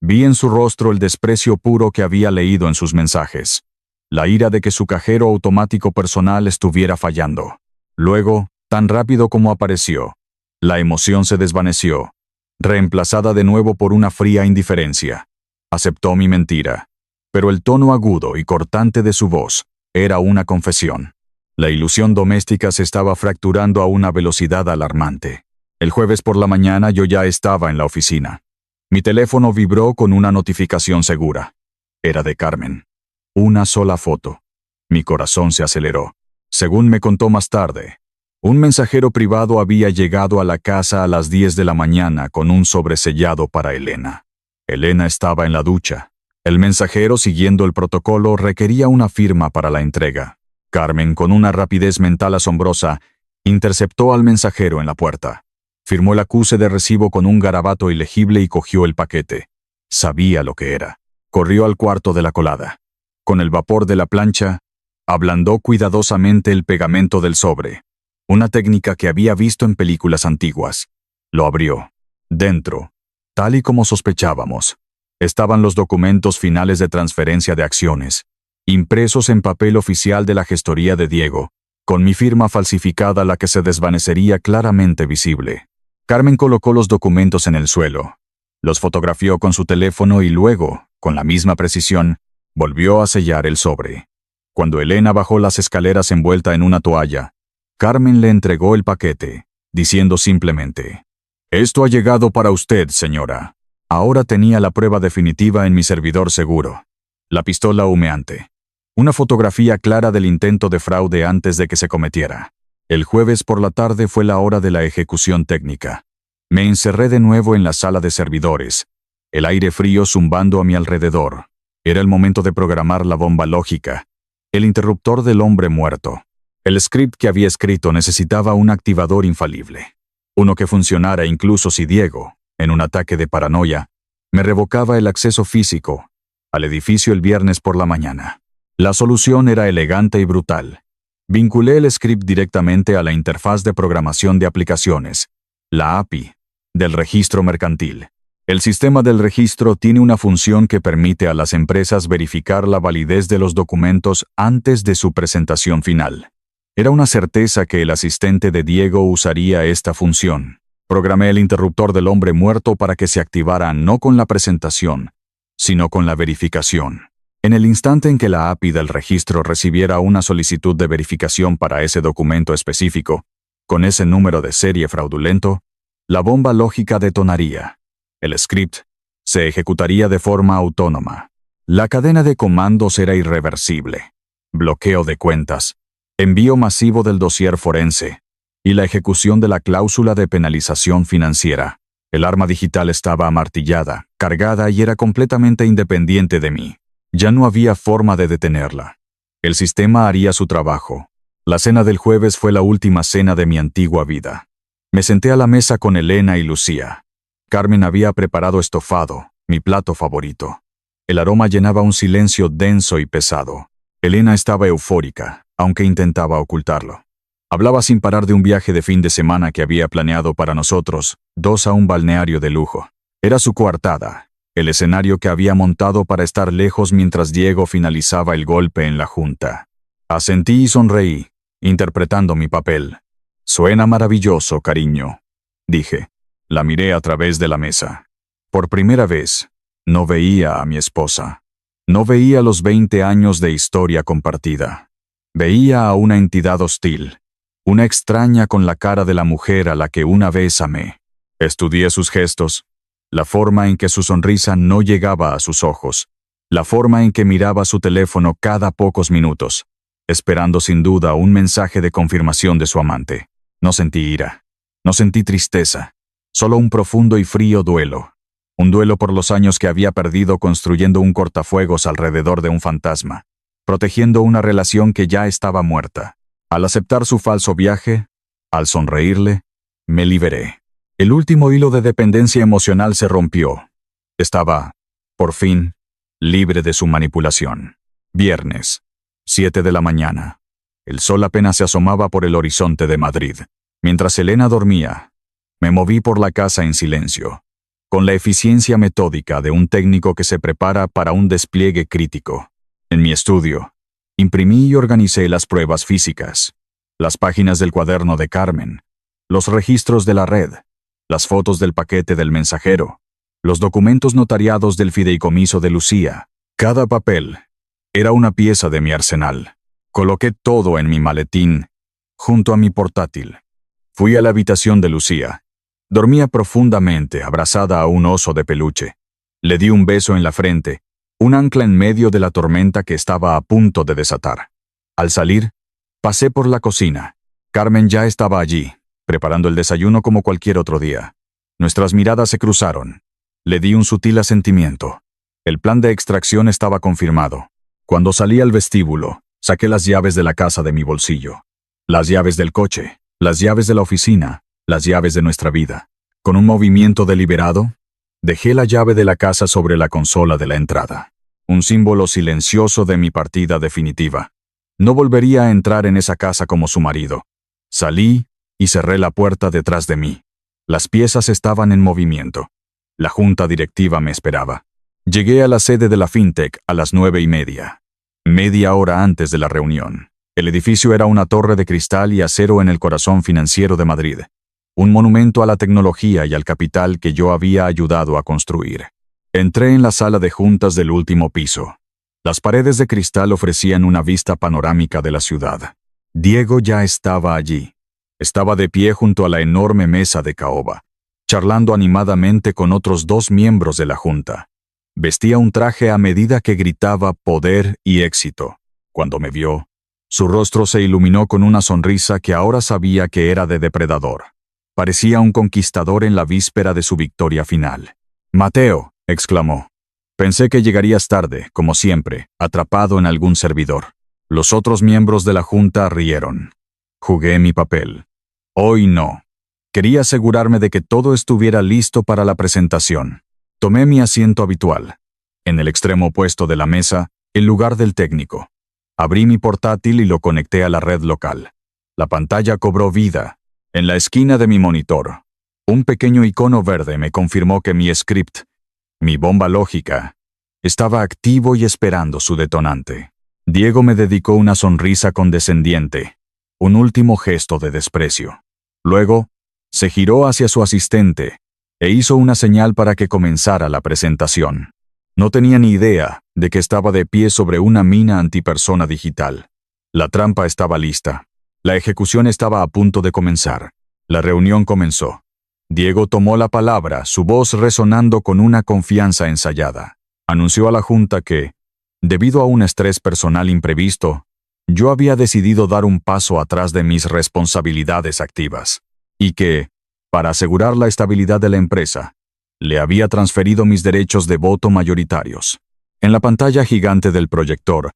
Vi en su rostro el desprecio puro que había leído en sus mensajes. La ira de que su cajero automático personal estuviera fallando. Luego, tan rápido como apareció, la emoción se desvaneció, reemplazada de nuevo por una fría indiferencia. Aceptó mi mentira, pero el tono agudo y cortante de su voz era una confesión. La ilusión doméstica se estaba fracturando a una velocidad alarmante. El jueves por la mañana yo ya estaba en la oficina. Mi teléfono vibró con una notificación segura. Era de Carmen. Una sola foto. Mi corazón se aceleró. Según me contó más tarde, un mensajero privado había llegado a la casa a las 10 de la mañana con un sobresellado para Elena. Elena estaba en la ducha. El mensajero, siguiendo el protocolo, requería una firma para la entrega. Carmen, con una rapidez mental asombrosa, interceptó al mensajero en la puerta. Firmó el acuse de recibo con un garabato ilegible y cogió el paquete. Sabía lo que era. Corrió al cuarto de la colada. Con el vapor de la plancha, ablandó cuidadosamente el pegamento del sobre, una técnica que había visto en películas antiguas. Lo abrió. Dentro, tal y como sospechábamos, estaban los documentos finales de transferencia de acciones, impresos en papel oficial de la gestoría de Diego, con mi firma falsificada, la que se desvanecería claramente visible. Carmen colocó los documentos en el suelo, los fotografió con su teléfono y luego, con la misma precisión, volvió a sellar el sobre. Cuando Elena bajó las escaleras envuelta en una toalla, Carmen le entregó el paquete, diciendo simplemente: «Esto ha llegado para usted, señora». Ahora tenía la prueba definitiva en mi servidor seguro. La pistola humeante. Una fotografía clara del intento de fraude antes de que se cometiera. El jueves por la tarde fue la hora de la ejecución técnica. Me encerré de nuevo en la sala de servidores, el aire frío zumbando a mi alrededor. Era el momento de programar la bomba lógica, el interruptor del hombre muerto. El script que había escrito necesitaba un activador infalible. Uno que funcionara incluso si Diego, en un ataque de paranoia, me revocaba el acceso físico al edificio el viernes por la mañana. La solución era elegante y brutal. Vinculé el script directamente a la interfaz de programación de aplicaciones, la API, del registro mercantil. El sistema del registro tiene una función que permite a las empresas verificar la validez de los documentos antes de su presentación final. Era una certeza que el asistente de Diego usaría esta función. Programé el interruptor del hombre muerto para que se activara no con la presentación, sino con la verificación. En el instante en que la API del registro recibiera una solicitud de verificación para ese documento específico, con ese número de serie fraudulento, la bomba lógica detonaría. El script se ejecutaría de forma autónoma. La cadena de comandos era irreversible. Bloqueo de cuentas, envío masivo del dossier forense y la ejecución de la cláusula de penalización financiera. El arma digital estaba amartillada, cargada y era completamente independiente de mí. Ya no había forma de detenerla. El sistema haría su trabajo. La cena del jueves fue la última cena de mi antigua vida. Me senté a la mesa con Elena y Lucía. Carmen había preparado estofado, mi plato favorito. El aroma llenaba un silencio denso y pesado. Elena estaba eufórica, aunque intentaba ocultarlo. Hablaba sin parar de un viaje de fin de semana que había planeado para nosotros, dos a un balneario de lujo. Era su coartada, el escenario que había montado para estar lejos mientras Diego finalizaba el golpe en la junta. Asentí y sonreí, interpretando mi papel. «Suena maravilloso, cariño», dije. La miré a través de la mesa. Por primera vez, no veía a mi esposa. No veía los 20 años de historia compartida. Veía a una entidad hostil, una extraña con la cara de la mujer a la que una vez amé. Estudié sus gestos, la forma en que su sonrisa no llegaba a sus ojos, La forma en que miraba su teléfono cada pocos minutos, esperando sin duda un mensaje de confirmación de su amante. No sentí ira. No sentí tristeza. Solo un profundo y frío duelo. Un duelo por los años que había perdido construyendo un cortafuegos alrededor de un fantasma, protegiendo una relación que ya estaba muerta. Al aceptar su falso viaje, al sonreírle, me liberé. El último hilo de dependencia emocional se rompió. Estaba, por fin, libre de su manipulación. Viernes, 7 de la mañana. El sol apenas se asomaba por el horizonte de Madrid. Mientras Elena dormía, me moví por la casa en silencio, con la eficiencia metódica de un técnico que se prepara para un despliegue crítico. En mi estudio, imprimí y organicé las pruebas físicas, las páginas del cuaderno de Carmen, los registros de la red, las fotos del paquete del mensajero, los documentos notariados del fideicomiso de Lucía. Cada papel era una pieza de mi arsenal. Coloqué todo en mi maletín, junto a mi portátil. Fui a la habitación de Lucía. Dormía profundamente, abrazada a un oso de peluche. Le di un beso en la frente, un ancla en medio de la tormenta que estaba a punto de desatar. Al salir, pasé por la cocina. Carmen ya estaba allí, preparando el desayuno como cualquier otro día. Nuestras miradas se cruzaron. Le di un sutil asentimiento. El plan de extracción estaba confirmado. Cuando salí al vestíbulo, saqué las llaves de la casa de mi bolsillo. Las llaves del coche, las llaves de la oficina, las llaves de nuestra vida. Con un movimiento deliberado, dejé la llave de la casa sobre la consola de la entrada. Un símbolo silencioso de mi partida definitiva. No volvería a entrar en esa casa como su marido. Salí y cerré la puerta detrás de mí. Las piezas estaban en movimiento. La junta directiva me esperaba. Llegué a la sede de la FinTech a las 9:30. Media hora antes de la reunión. El edificio era una torre de cristal y acero en el corazón financiero de Madrid. Un monumento a la tecnología y al capital que yo había ayudado a construir. Entré en la sala de juntas del último piso. Las paredes de cristal ofrecían una vista panorámica de la ciudad. Diego ya estaba allí. Estaba de pie junto a la enorme mesa de caoba, charlando animadamente con otros 2 miembros de la junta. Vestía un traje a medida que gritaba poder y éxito. Cuando me vio, su rostro se iluminó con una sonrisa que ahora sabía que era de depredador. Parecía un conquistador en la víspera de su victoria final. «Mateo», exclamó. «Pensé que llegarías tarde, como siempre, atrapado en algún servidor». Los otros miembros de la junta rieron. Jugué mi papel. Hoy no. Quería asegurarme de que todo estuviera listo para la presentación. Tomé mi asiento habitual, en el extremo opuesto de la mesa, en lugar del técnico. Abrí mi portátil y lo conecté a la red local. La pantalla cobró vida. En la esquina de mi monitor, un pequeño icono verde me confirmó que mi script, mi bomba lógica, estaba activo y esperando su detonante. Diego me dedicó una sonrisa condescendiente, un último gesto de desprecio. Luego, se giró hacia su asistente e hizo una señal para que comenzara la presentación. No tenía ni idea de que estaba de pie sobre una mina antipersona digital. La trampa estaba lista. La ejecución estaba a punto de comenzar. La reunión comenzó. Diego tomó la palabra, su voz resonando con una confianza ensayada. Anunció a la junta que, debido a un estrés personal imprevisto, yo había decidido dar un paso atrás de mis responsabilidades activas, y que, para asegurar la estabilidad de la empresa, le había transferido mis derechos de voto mayoritarios. En la pantalla gigante del proyector,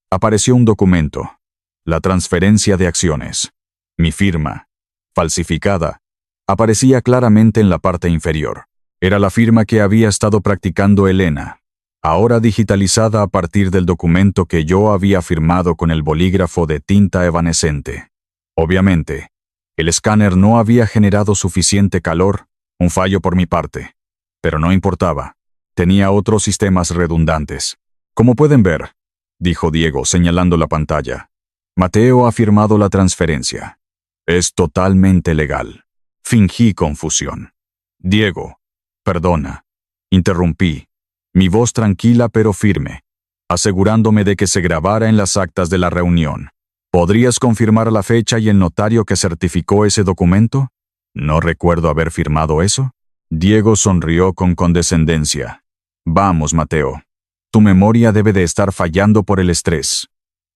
apareció un documento, la transferencia de acciones. Mi firma, falsificada, aparecía claramente en la parte inferior. Era la firma que había estado practicando Elena, ahora digitalizada a partir del documento que yo había firmado con el bolígrafo de tinta evanescente. Obviamente, el escáner no había generado suficiente calor, un fallo por mi parte. Pero no importaba. Tenía otros sistemas redundantes. Como pueden ver, dijo Diego señalando la pantalla, Mateo ha firmado la transferencia. Es totalmente legal. Fingí confusión. Diego, perdona. Interrumpí, mi voz tranquila pero firme, asegurándome de que se grabara en las actas de la reunión. ¿Podrías confirmar la fecha y el notario que certificó ese documento? No recuerdo haber firmado eso. Diego sonrió con condescendencia. Vamos, Mateo. Tu memoria debe de estar fallando por el estrés.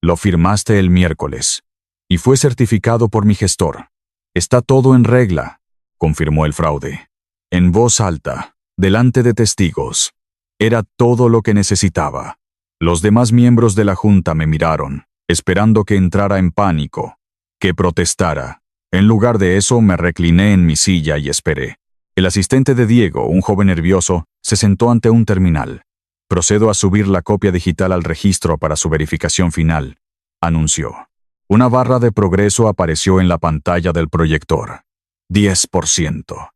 Lo firmaste el miércoles. Y fue certificado por mi gestor. Está todo en regla, confirmó el fraude. En voz alta, delante de testigos. Era todo lo que necesitaba. Los demás miembros de la junta me miraron, esperando que entrara en pánico, que protestara. En lugar de eso, me recliné en mi silla y esperé. El asistente de Diego, un joven nervioso, se sentó ante un terminal. Procedo a subir la copia digital al registro para su verificación final, anunció. Una barra de progreso apareció en la pantalla del proyector. 10%.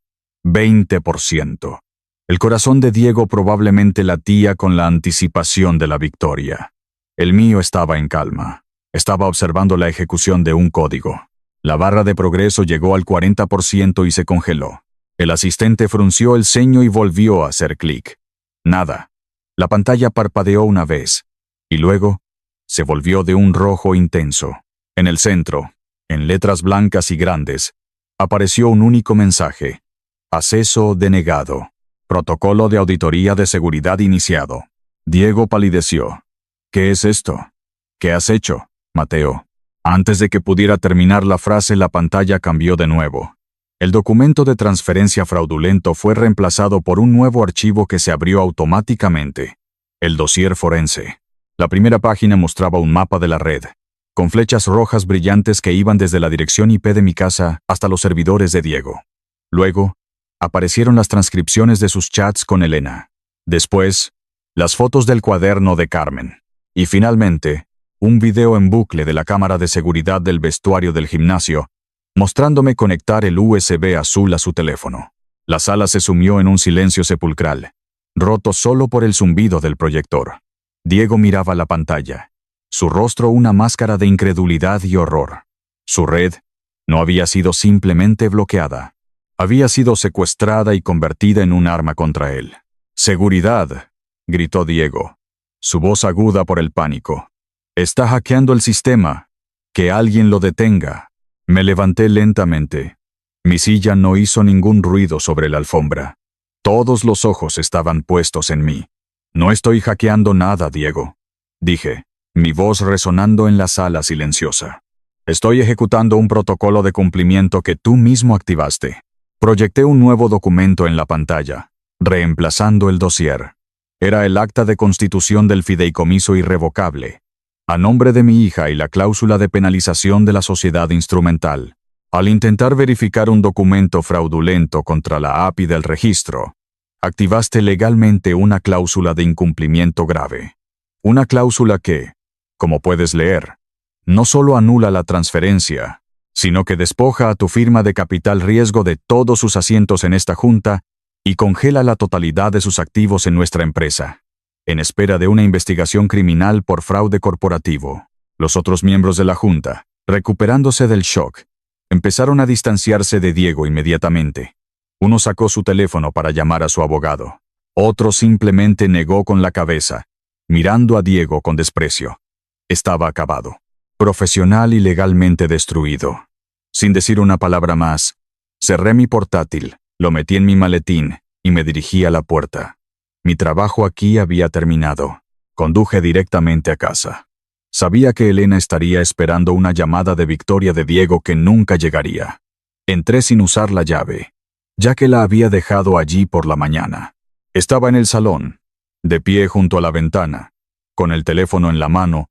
20%. El corazón de Diego probablemente latía con la anticipación de la victoria. El mío estaba en calma. Estaba observando la ejecución de un código. La barra de progreso llegó al 40% y se congeló. El asistente frunció el ceño y volvió a hacer clic. Nada. La pantalla parpadeó una vez, y luego se volvió de un rojo intenso. En el centro, en letras blancas y grandes, apareció un único mensaje. Acceso denegado. Protocolo de auditoría de seguridad iniciado. Diego palideció. ¿Qué es esto? ¿Qué has hecho, Mateo? Antes de que pudiera terminar la frase, la pantalla cambió de nuevo. El documento de transferencia fraudulento fue reemplazado por un nuevo archivo que se abrió automáticamente. El dossier forense. La primera página mostraba un mapa de la red, con flechas rojas brillantes que iban desde la dirección IP de mi casa hasta los servidores de Diego. Luego, aparecieron las transcripciones de sus chats con Elena. Después, las fotos del cuaderno de Carmen. Y finalmente, un video en bucle de la cámara de seguridad del vestuario del gimnasio, mostrándome conectar el USB azul a su teléfono. La sala se sumió en un silencio sepulcral, roto solo por el zumbido del proyector. Diego miraba la pantalla, su rostro una máscara de incredulidad y horror. Su red no había sido simplemente bloqueada, había sido secuestrada y convertida en un arma contra él. «¡Seguridad!», gritó Diego, su voz aguda por el pánico. «Está hackeando el sistema. Que alguien lo detenga». Me levanté lentamente. Mi silla no hizo ningún ruido sobre la alfombra. Todos los ojos estaban puestos en mí. «No estoy hackeando nada, Diego», dije, mi voz resonando en la sala silenciosa. «Estoy ejecutando un protocolo de cumplimiento que tú mismo activaste». Proyecté un nuevo documento en la pantalla, reemplazando el dossier. Era el acta de constitución del fideicomiso irrevocable, a nombre de mi hija y la cláusula de penalización de la sociedad instrumental. Al intentar verificar un documento fraudulento contra la API del registro, activaste legalmente una cláusula de incumplimiento grave. Una cláusula que, como puedes leer, no solo anula la transferencia, sino que despoja a tu firma de capital riesgo de todos sus asientos en esta junta y congela la totalidad de sus activos en nuestra empresa, en espera de una investigación criminal por fraude corporativo. Los otros miembros de la junta, recuperándose del shock, empezaron a distanciarse de Diego inmediatamente. Uno sacó su teléfono para llamar a su abogado. Otro simplemente negó con la cabeza, mirando a Diego con desprecio. Estaba acabado, profesional y legalmente destruido. Sin decir una palabra más, cerré mi portátil, lo metí en mi maletín y me dirigí a la puerta. Mi trabajo aquí había terminado. Conduje directamente a casa. Sabía que Elena estaría esperando una llamada de victoria de Diego que nunca llegaría. Entré sin usar la llave, ya que la había dejado allí por la mañana. Estaba en el salón, de pie junto a la ventana, con el teléfono en la mano,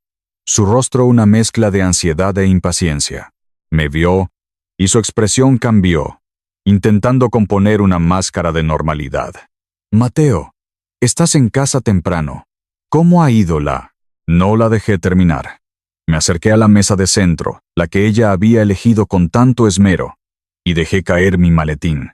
su rostro una mezcla de ansiedad e impaciencia. Me vio, y su expresión cambió, intentando componer una máscara de normalidad. «Mateo, estás en casa temprano. ¿Cómo ha ido la...?» No la dejé terminar. Me acerqué a la mesa de centro, la que ella había elegido con tanto esmero, y dejé caer mi maletín.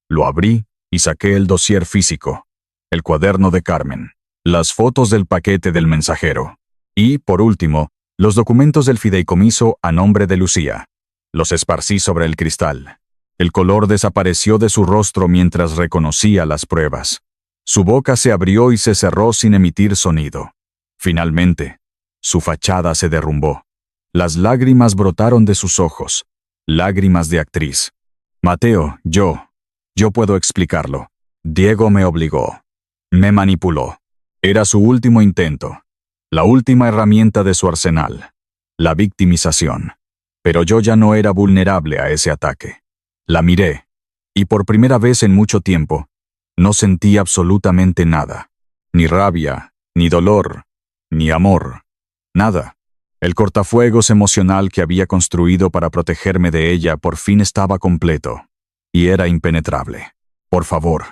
Lo abrí y saqué el dossier físico, el cuaderno de Carmen, las fotos del paquete del mensajero, y, por último, los documentos del fideicomiso a nombre de Lucía. Los esparcí sobre el cristal. El color desapareció de su rostro mientras reconocía las pruebas. Su boca se abrió y se cerró sin emitir sonido. Finalmente, su fachada se derrumbó. Las lágrimas brotaron de sus ojos, lágrimas de actriz. «Mateo, yo puedo explicarlo. Diego me obligó. Me manipuló. Era su último intento, la última herramienta de su arsenal, la victimización. Pero yo ya no era vulnerable a ese ataque. La miré, y por primera vez en mucho tiempo, no sentí absolutamente nada. Ni rabia, ni dolor, ni amor. Nada. El cortafuegos emocional que había construido para protegerme de ella por fin estaba completo, y era impenetrable. Por favor,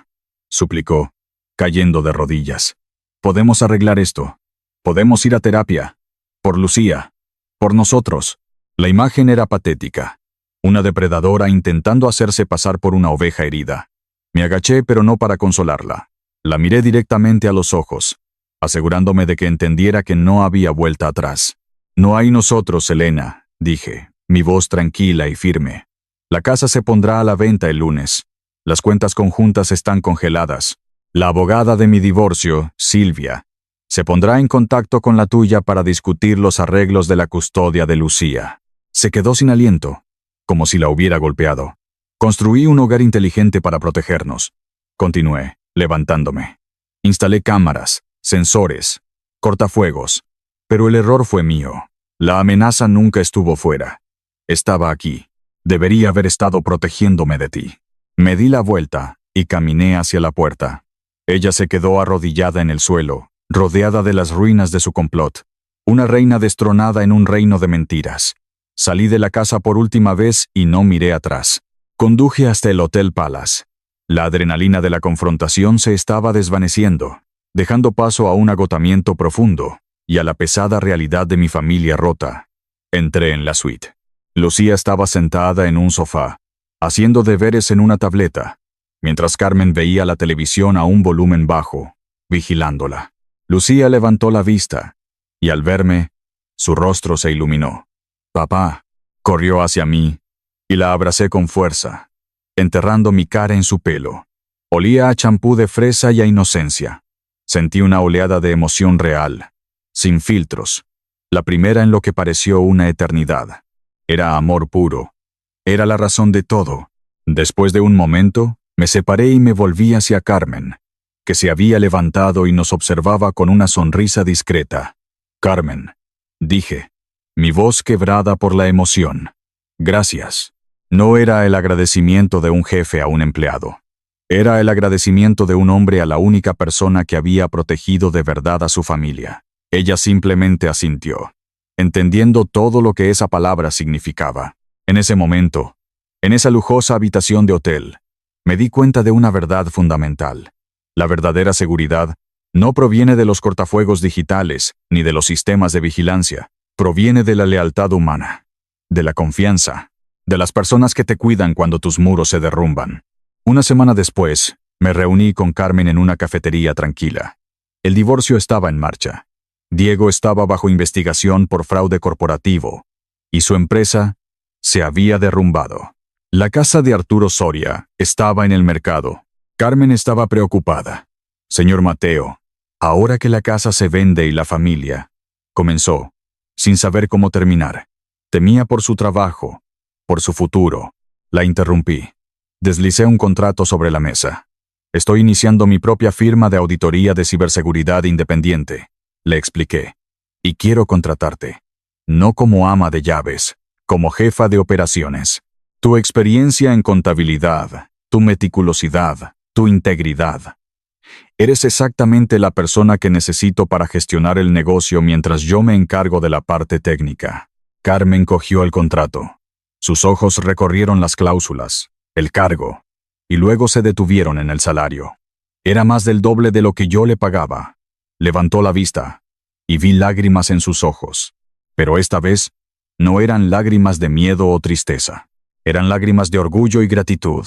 suplicó, cayendo de rodillas. Podemos arreglar esto. Podemos ir a terapia. Por Lucía. Por nosotros. La imagen era patética. Una depredadora intentando hacerse pasar por una oveja herida. Me agaché, pero no para consolarla. La miré directamente a los ojos, asegurándome de que entendiera que no había vuelta atrás. No hay nosotros, Elena, dije, mi voz tranquila y firme. La casa se pondrá a la venta el lunes. Las cuentas conjuntas están congeladas. La abogada de mi divorcio, Silvia, se pondrá en contacto con la tuya para discutir los arreglos de la custodia de Lucía. Se quedó sin aliento, como si la hubiera golpeado. Construí un hogar inteligente para protegernos. Continué, levantándome. Instalé cámaras, sensores, cortafuegos. Pero el error fue mío. La amenaza nunca estuvo fuera. Estaba aquí. Debería haber estado protegiéndome de ti. Me di la vuelta y caminé hacia la puerta. Ella se quedó arrodillada en el suelo, rodeada de las ruinas de su complot. Una reina destronada en un reino de mentiras. Salí de la casa por última vez y no miré atrás. Conduje hasta el Hotel Palace. La adrenalina de la confrontación se estaba desvaneciendo, dejando paso a un agotamiento profundo y a la pesada realidad de mi familia rota. Entré en la suite. Lucía estaba sentada en un sofá, haciendo deberes en una tableta, mientras Carmen veía la televisión a un volumen bajo, vigilándola. Lucía levantó la vista, y al verme, su rostro se iluminó. «Papá», corrió hacia mí, y la abracé con fuerza, enterrando mi cara en su pelo. Olía a champú de fresa y a inocencia. Sentí una oleada de emoción real, sin filtros. La primera en lo que pareció una eternidad. Era amor puro. Era la razón de todo. Después de un momento, me separé y me volví hacia Carmen, que se había levantado y nos observaba con una sonrisa discreta. «Carmen», dije, mi voz quebrada por la emoción. «Gracias». No era el agradecimiento de un jefe a un empleado. Era el agradecimiento de un hombre a la única persona que había protegido de verdad a su familia. Ella simplemente asintió, entendiendo todo lo que esa palabra significaba. En ese momento, en esa lujosa habitación de hotel, me di cuenta de una verdad fundamental. La verdadera seguridad no proviene de los cortafuegos digitales ni de los sistemas de vigilancia. Proviene de la lealtad humana, de la confianza, de las personas que te cuidan cuando tus muros se derrumban. Una semana después, me reuní con Carmen en una cafetería tranquila. El divorcio estaba en marcha. Diego estaba bajo investigación por fraude corporativo, y su empresa se había derrumbado. La casa de Arturo Soria estaba en el mercado. Carmen estaba preocupada. «Señor Mateo, ahora que la casa se vende y la familia», comenzó, sin saber cómo terminar. Temía por su trabajo, por su futuro. La interrumpí. Deslicé un contrato sobre la mesa. «Estoy iniciando mi propia firma de auditoría de ciberseguridad independiente», le expliqué. «Y quiero contratarte. No como ama de llaves, como jefa de operaciones. Tu experiencia en contabilidad, tu meticulosidad, tu integridad. Eres exactamente la persona que necesito para gestionar el negocio mientras yo me encargo de la parte técnica». Carmen cogió el contrato. Sus ojos recorrieron las cláusulas, el cargo, y luego se detuvieron en el salario. Era más del doble de lo que yo le pagaba. Levantó la vista, y vi lágrimas en sus ojos. Pero esta vez, no eran lágrimas de miedo o tristeza. Eran lágrimas de orgullo y gratitud.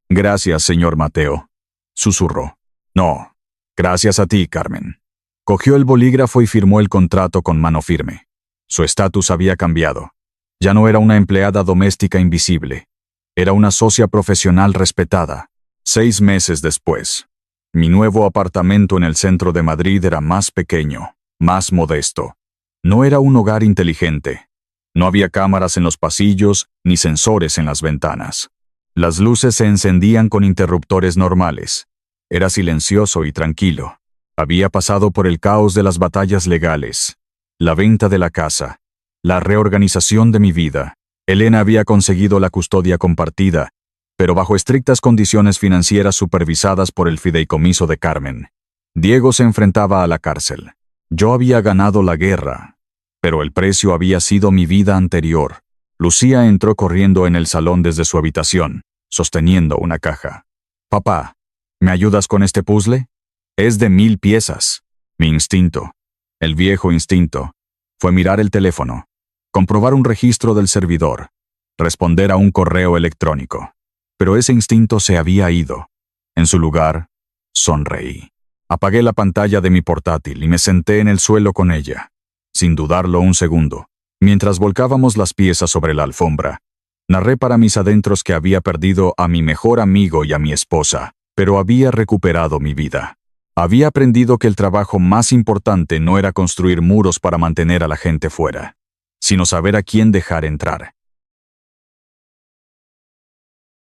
«Gracias, señor Mateo», susurró. «No, gracias a ti, Carmen». Cogió el bolígrafo y firmó el contrato con mano firme. Su estatus había cambiado. Ya no era una empleada doméstica invisible. Era una socia profesional respetada. 6 meses después, mi nuevo apartamento en el centro de Madrid era más pequeño, más modesto. No era un hogar inteligente. No había cámaras en los pasillos ni sensores en las ventanas. Las luces se encendían con interruptores normales. Era silencioso y tranquilo. Había pasado por el caos de las batallas legales, la venta de la casa, la reorganización de mi vida. Elena había conseguido la custodia compartida, pero bajo estrictas condiciones financieras supervisadas por el fideicomiso de Carmen. Diego se enfrentaba a la cárcel. Yo había ganado la guerra, pero el precio había sido mi vida anterior. Lucía entró corriendo en el salón desde su habitación, sosteniendo una caja. «Papá, ¿me ayudas con este puzzle? Es de 1000 piezas». Mi instinto, el viejo instinto, fue mirar el teléfono, comprobar un registro del servidor, responder a un correo electrónico. Pero ese instinto se había ido. En su lugar, sonreí. Apagué la pantalla de mi portátil y me senté en el suelo con ella, sin dudarlo un segundo. Mientras volcábamos las piezas sobre la alfombra, narré para mis adentros que había perdido a mi mejor amigo y a mi esposa, pero había recuperado mi vida. Había aprendido que el trabajo más importante no era construir muros para mantener a la gente fuera, sino saber a quién dejar entrar.